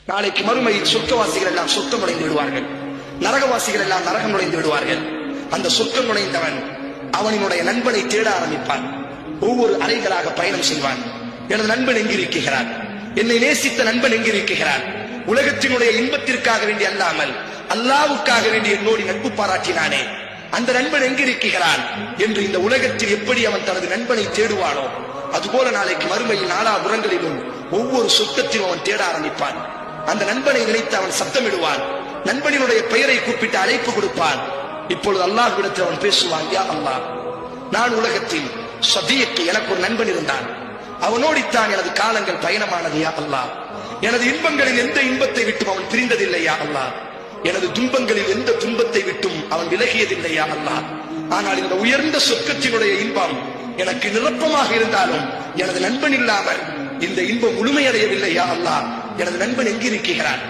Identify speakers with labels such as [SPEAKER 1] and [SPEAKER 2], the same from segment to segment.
[SPEAKER 1] நாளைக்கு மறுமையில் சொர்க்கவாசிகள் எல்லாம் சொர்க்கம் நுழைந்து விடுவார்கள், நரகவாசிகள் எல்லாம் நரகம் நுழைந்து விடுவார்கள். அந்த சொர்க்கம் நுழைந்தவன் அவனினுடைய நண்பனை தேட ஆரம்பிப்பான். ஒவ்வொரு அறைகளாக பயணம் செய்வான். எனது நண்பன் எங்கிருக்கிறான், என்னை நேசித்த நண்பன் எங்கிருக்கிறான், உலகத்தினுடைய இன்பத்திற்காக வேண்டி அல்லாமல் அல்லாவுக்காக வேண்டி என்னோடு நட்பு பாராட்டினானே அந்த நண்பன் எங்கிருக்கிறான் என்று இந்த உலகத்தில் எப்படி அவன் தனது நண்பனை தேடுவானோ அதுபோல நாளைக்கு மறுமையில் நாலா புறங்களிலும் ஒவ்வொரு சொர்க்கத்திலும் அவன் தேட ஆரம்பிப்பான். அந்த நண்பனை நினைத்து அவன் சத்தமிடுவான், நண்பனினுடைய பெயரை கூப்பிட்டு அழைப்பு கொடுப்பான். இப்பொழுது அல்லாஹ்விடத்தில் அவன் பேசுவான், யா அல்லாஹ், நான் உலகத்தில் சதீக் எனக்கு ஒரு நண்பன் இருந்தான், அவனோடித்தான் எனது காலங்கள் பயணமானது. யா அல்லாஹ், எனது இன்பங்களில் எந்த இன்பத்தை விட்டும் அவன் பிரிந்ததில்லை. யா அல்லாஹ், எனது துன்பங்களில் எந்த துன்பத்தை விட்டும் அவன் விலகியதில்லை. யா அல்லாஹ், ஆனால் இந்த உயர்ந்த சொர்க்கத்தினுடைய இன்பம் எனக்கு நிரப்பமாக இருந்தாலும் எனது நண்பன் இல்லாமல் இந்த இன்பம் முழுமையடையவில்லை. யா அல்லாஹ், எனது நண்பன் எங்கிருக்கிறான்?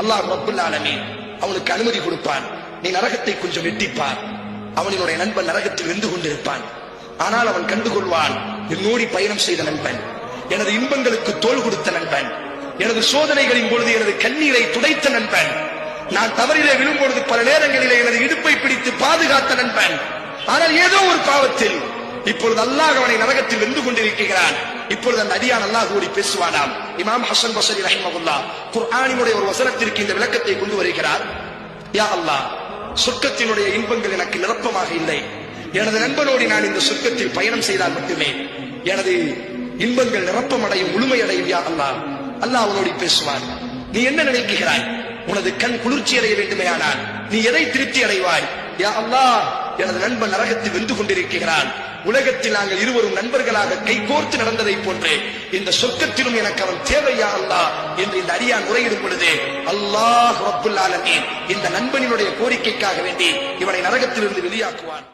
[SPEAKER 1] அல்லாஹ் ரப்புல் ஆலமீன் அவனுக்கு அனுமதி கொடுப்பான், நீ நரகத்தை கொஞ்சம் வெட்டிப்பார். அவனுடைய நண்பன் நரகத்தில் வெந்து கொண்டிருப்பான். ஆனால் அவன் கண்டுகொள்வான், என்னோடி பயணம் செய்த நண்பன், எனது இன்பங்களுக்கு தோள் கொடுத்த நண்பன், எனது சோதனைகளின் பொழுது எனது கண்ணீரை துடைத்த நண்பன், நான் தவறிலே விழும் பொழுது பல நேரங்களிலே எனது இடுப்பை பிடித்து பாதுகாத்த நண்பன். ஆனால் ஏதோ ஒரு பாவத்தில் இப்பொழுது அல்லாஹ் அவனை நரகத்தில் வென்று கொண்டிருக்கிறான். இப்பொழுது அந்த அடியான் அல்லாஹ் கூடி பேசுவானாம். இமாம் ஹசன் பஸ்ரி ரஹிமஹுல்லாஹ் குர்ஆனினுடைய ஒரு வசனத்திற்கு இந்த விளக்கத்தை கொண்டு வருகிறார். யா அல்லாஹ், சொர்க்கத்தினுடைய இன்பங்கள் எனக்கு நிரப்பமாக இல்லை, எனது நண்பனோடு நான் இந்த சொர்க்கத்தில் பயணம் செய்தால் மட்டுமே எனது இன்பங்கள் நிரப்பமடையும், முழுமையடையும். யா அல்லாஹ், அல்லாஹ் அவனோடு பேசுவான், நீ என்ன நினைக்கிறாய்? உனது கண் குளிர்ச்சி அடைய வேண்டுமே, ஆனால் நீ எதை திருப்தி அடைவாய்? யா அல்லாஹ், எனது நண்பன் நரகத்தில் வென்று கொண்டிருக்கிறான். உலகத்தில் நாங்கள் இருவரும் நண்பர்களாக கைகோர்த்து நடந்ததை போன்றே இந்த சொர்க்கத்திலும் எனக்கு அவன் தேவை. யா அல்லாஹ் என்று இந்த அடியான் முறையிடும் பொழுது அல்லாஹ் ரப்புல் ஆலமீன் இந்த நண்பனினுடைய கோரிக்கைக்காக வேண்டி இவனை நரகத்திலிருந்து வெளியாக்குவான்.